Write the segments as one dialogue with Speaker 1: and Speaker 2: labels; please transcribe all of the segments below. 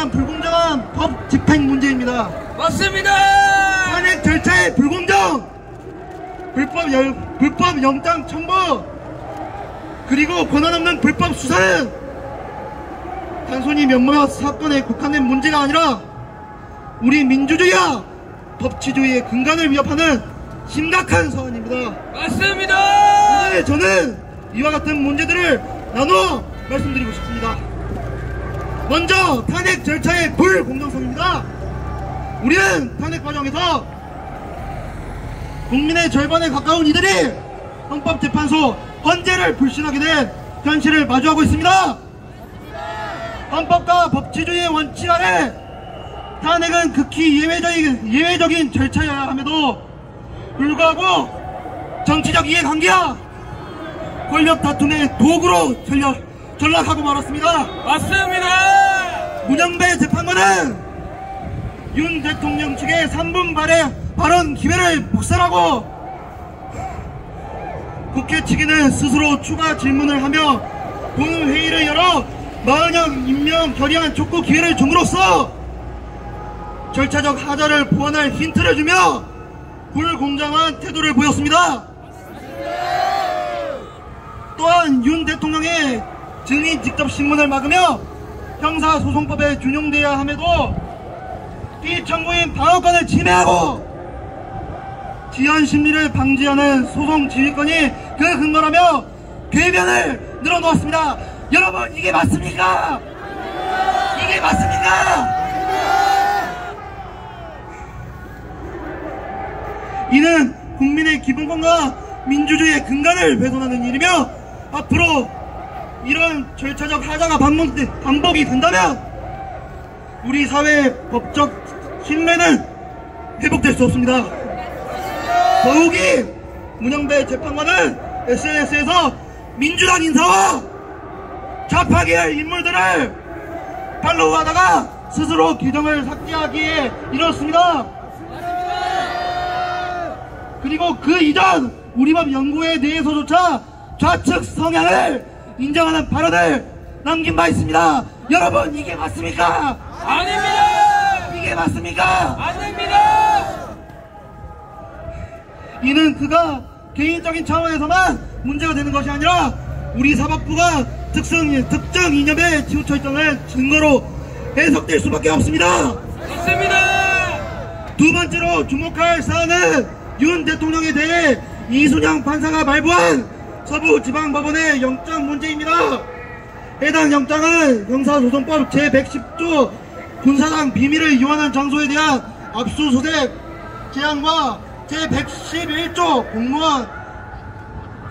Speaker 1: 불공정한 법 집행 문제입니다.
Speaker 2: 맞습니다.
Speaker 1: 탄핵 절차의 불공정, 불법 영장 청구, 그리고 권한 없는 불법 수사는 단순히 몇몇 사건에 국한된 문제가 아니라 우리 민주주의와 법치주의의 근간을 위협하는 심각한 사안입니다.
Speaker 2: 맞습니다.
Speaker 1: 오늘 저는 이와 같은 문제들을 나누어 말씀드리고 싶습니다. 먼저 탄핵 절차의 불공정성입니다. 우리는 탄핵 과정에서 국민의 절반에 가까운 이들이 헌법재판소 헌재를 불신하게 된 현실을 마주하고 있습니다. 헌법과 법치주의의 원칙 아래 탄핵은 극히 예외적인 절차여야 함에도 불구하고 정치적 이해관계와 권력 다툼의 도구로 전락하고 말았습니다.
Speaker 2: 맞습니다.
Speaker 1: 문영배 재판관은 윤 대통령 측의 3분 발언 기회를 복살하고 국회 측에는 스스로 추가 질문을 하며 본회의를 열어 40여 임명 결의안 촉구 기회를 줌으로써 절차적 하자를 보완할 힌트를 주며 불공정한 태도를 보였습니다. 또한 윤 대통령의 증인 직접 신문을 막으며 형사소송법에 준용돼야 함에도 피청구인 방어권을 침해하고 지연심리를 방지하는 소송지휘권이 그 근거라며 궤변을 늘어놓았습니다. 여러분, 이게 맞습니까? 이게 맞습니까? 이는 국민의 기본권과 민주주의의 근간을 훼손하는 일이며 앞으로 이런 절차적 하자가 반복이 된다면 우리 사회의 법적 신뢰는 회복될 수 없습니다. 더욱이 문영배 재판관은 SNS에서 민주당 인사와 좌파계열 인물들을 팔로우하다가 스스로 계정을 삭제하기에 이뤘습니다. 그리고 그 이전 우리법 연구회에 대해서조차 좌측 성향을 인정하는 발언을 남긴 바 있습니다. 여러분, 이게 맞습니까?
Speaker 2: 아닙니다.
Speaker 1: 이게 맞습니까?
Speaker 2: 아닙니다.
Speaker 1: 이는 그가 개인적인 차원에서만 문제가 되는 것이 아니라 우리 사법부가 특정 이념에 치우쳐 있다는 증거로 해석될 수밖에 없습니다.
Speaker 2: 맞습니다.
Speaker 1: 두 번째로 주목할 사안은 윤 대통령에 대해 이순영 판사가 발부한 서부지방법원의 영장 문제입니다. 해당 영장은 형사소송법 제110조 군사상 비밀을 이용하는 장소에 대한 압수수색 제한과 제111조 공무원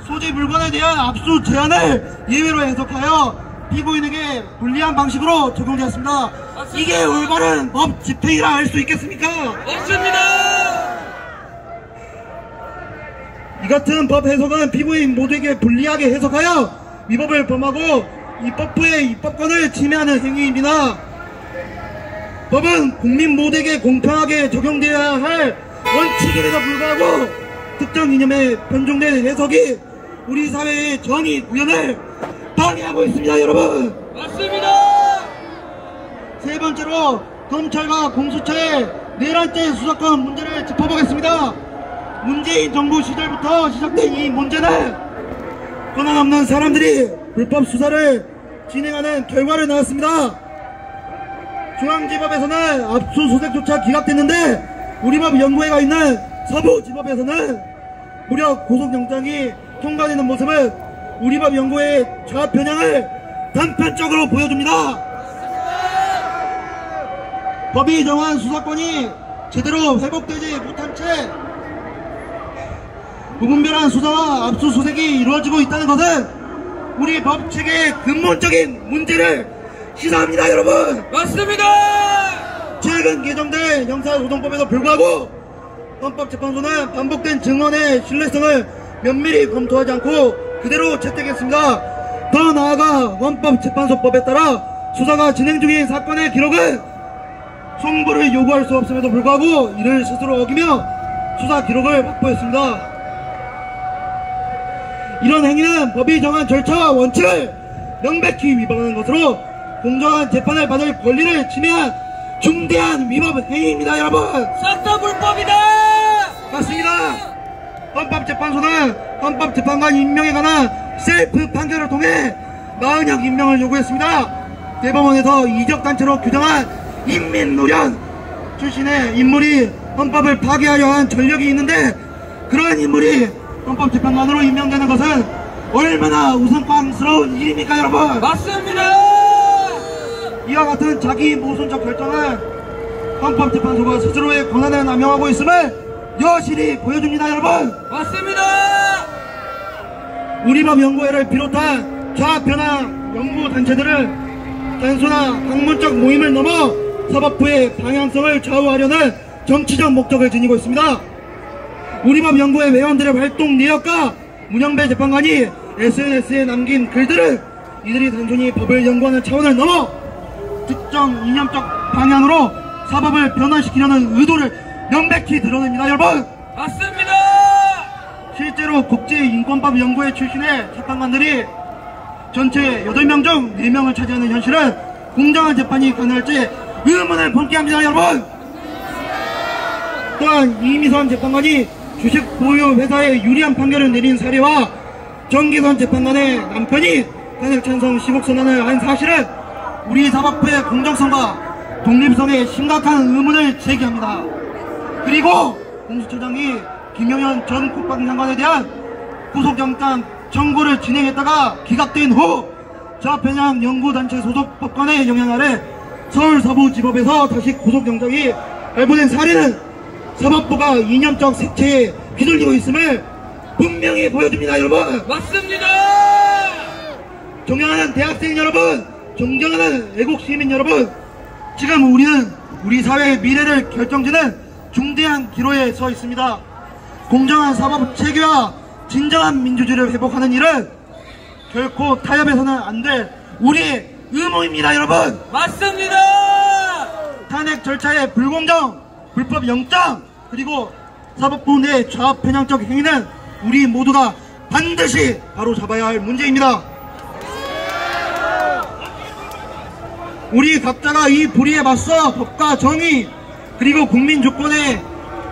Speaker 1: 소지 물건에 대한 압수 제한을 예외로 해석하여 피고인에게 불리한 방식으로 적용되었습니다. 이게 올바른 법 집행이라 할 수 있겠습니까?
Speaker 2: 맞습니다.
Speaker 1: 이 같은 법 해석은 피고인 모두에게 불리하게 해석하여 위법을 범하고 입법부의 입법권을 침해하는 행위입니다. 법은 국민 모두에게 공평하게 적용되어야 할 원칙임에도 불구하고 특정 이념에 편중된 해석이 우리 사회의 정의 구현을 방해하고 있습니다. 여러분,
Speaker 2: 맞습니다.
Speaker 1: 세 번째로 검찰과 공수처의 내란죄 수사권 문제를 짚어보겠습니다. 문재인 정부 시절부터 시작된 이 문제는 권한 없는 사람들이 불법 수사를 진행하는 결과를 낳았습니다. 중앙지법에서는 압수수색조차 기각됐는데 우리법 연구회가 있는 서부지법에서는 무려 구속영장이 통과되는 모습은 우리법 연구회의 좌편향을 단편적으로 보여줍니다. 법이 정한 수사권이 제대로 회복되지 못한 채 무분별한 수사와 압수수색이 이루어지고 있다는 것은 우리 법체계의 근본적인 문제를 시사합니다. 여러분,
Speaker 2: 맞습니다.
Speaker 1: 최근 개정된 형사소송법에도 불구하고 헌법재판소는 반복된 증언의 신뢰성을 면밀히 검토하지 않고 그대로 채택했습니다. 더 나아가 헌법재판소법에 따라 수사가 진행 중인 사건의 기록은 송부를 요구할 수 없음에도 불구하고 이를 스스로 어기며 수사 기록을 확보했습니다. 이런 행위는 법이 정한 절차와 원칙을 명백히 위반하는 것으로 공정한 재판을 받을 권리를 침해한 중대한 위법 행위입니다, 여러분.
Speaker 2: 싹 다 불법이다.
Speaker 1: 맞습니다. 헌법재판소는 헌법재판관 임명에 관한 셀프 판결을 통해 마은혁 임명을 요구했습니다. 대법원에서 이적단체로 규정한 인민노련 출신의 인물이 헌법을 파괴하려 한 전력이 있는데, 그러한 인물이 헌법재판관으로 임명되는 것은 얼마나 우스꽝스러운 일입니까, 여러분?
Speaker 2: 맞습니다.
Speaker 1: 이와 같은 자기 모순적 결정은 헌법재판소가 스스로의 권한을 남용하고 있음을 여실히 보여줍니다, 여러분.
Speaker 2: 맞습니다.
Speaker 1: 우리법 연구회를 비롯한 좌편향 연구단체들은 단순한 학문적 모임을 넘어 사법부의 방향성을 좌우하려는 정치적 목적을 지니고 있습니다. 우리법 연구회 회원들의 활동 내역과 문영배 재판관이 SNS에 남긴 글들은 이들이 단순히 법을 연구하는 차원을 넘어 특정 이념적 방향으로 사법을 변화시키려는 의도를 명백히 드러냅니다, 여러분.
Speaker 2: 맞습니다.
Speaker 1: 실제로 국제인권법 연구회 출신의 재판관들이 전체 8명 중 4명을 차지하는 현실은 공정한 재판이 가능할지 의문을 품게 합니다, 여러분. 또한 이미선 재판관이 주식 보유 회사에 유리한 판결을 내린 사례와 정기선 재판관의 남편이 탄핵 찬성 시국 선언을 한 사실은 우리 사법부의 공정성과 독립성에 심각한 의문을 제기합니다. 그리고 공수처장이 김용현 전 국방장관에 대한 구속영장 청구를 진행했다가 기각된 후 좌편향 연구단체 소속 법관의 영향 아래 서울서부지법에서 다시 구속영장이 발부된 사례는 사법부가 이념적 색채에 휘둘리고 있음을 분명히 보여줍니다, 여러분.
Speaker 2: 맞습니다.
Speaker 1: 존경하는 대학생 여러분, 존경하는 애국시민 여러분, 지금 우리는 우리 사회의 미래를 결정짓는 중대한 기로에 서 있습니다. 공정한 사법 체계와 진정한 민주주의를 회복하는 일은 결코 타협해서는 안 될 우리의 의무입니다, 여러분.
Speaker 2: 맞습니다.
Speaker 1: 탄핵 절차의 불공정, 불법 영장, 그리고 사법부 내 좌편향적 행위는 우리 모두가 반드시 바로잡아야 할 문제입니다. 우리 각자가 이 불의에 맞서 법과 정의 그리고 국민 주권의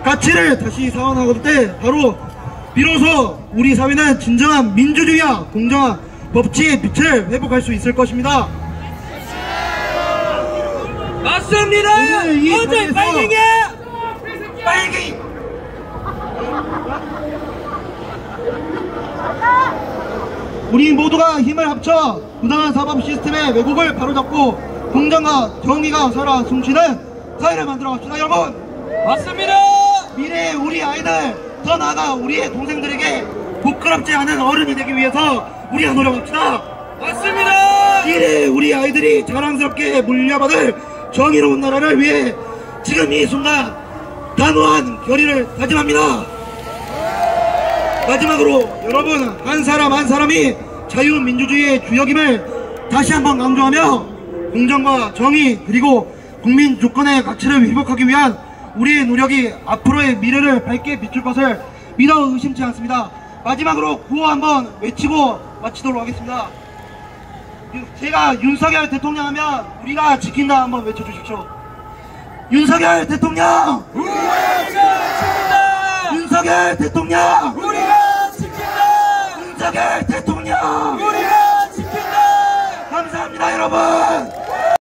Speaker 1: 가치를 다시 사원하고 때 바로 비로소 우리 사회는 진정한 민주주의와 공정한 법치의 빛을 회복할 수 있을 것입니다.
Speaker 2: 맞습니다.
Speaker 1: 오늘 이
Speaker 2: 어제
Speaker 1: 자리에서
Speaker 2: 빨갱이야.
Speaker 1: 빨갱이! 우리 모두가 힘을 합쳐 부당한 사법 시스템의 왜곡을 바로잡고 공정과 정의가 살아 숨쉬는 사회를 만들어 갑시다, 여러분.
Speaker 2: 맞습니다.
Speaker 1: 미래의 우리 아이들, 더 나아가 우리의 동생들에게 부끄럽지 않은 어른이 되기 위해서 우리가 노력합시다.
Speaker 2: 맞습니다.
Speaker 1: 미래의 우리 아이들이 자랑스럽게 물려받을 정의로운 나라를 위해 지금 이 순간 단호한 결의를 다짐합니다. 마지막으로 여러분 한 사람 한 사람이 자유민주주의의 주역임을 다시 한번 강조하며 공정과 정의 그리고 국민 주권의 가치를 회복하기 위한 우리의 노력이 앞으로의 미래를 밝게 비출 것을 믿어 의심치 않습니다. 마지막으로 구호 한번 외치고 마치도록 하겠습니다. 제가 윤석열 대통령 하면 우리가 지킨다 한번 외쳐주십시오. 윤석열 대통령!
Speaker 2: 우리가 지킨다.
Speaker 1: 윤석열 대통령!
Speaker 2: 우리가 지킨다.
Speaker 1: 윤석열 대통령!
Speaker 2: 우리가 지킨다.
Speaker 1: 감사합니다, 여러분!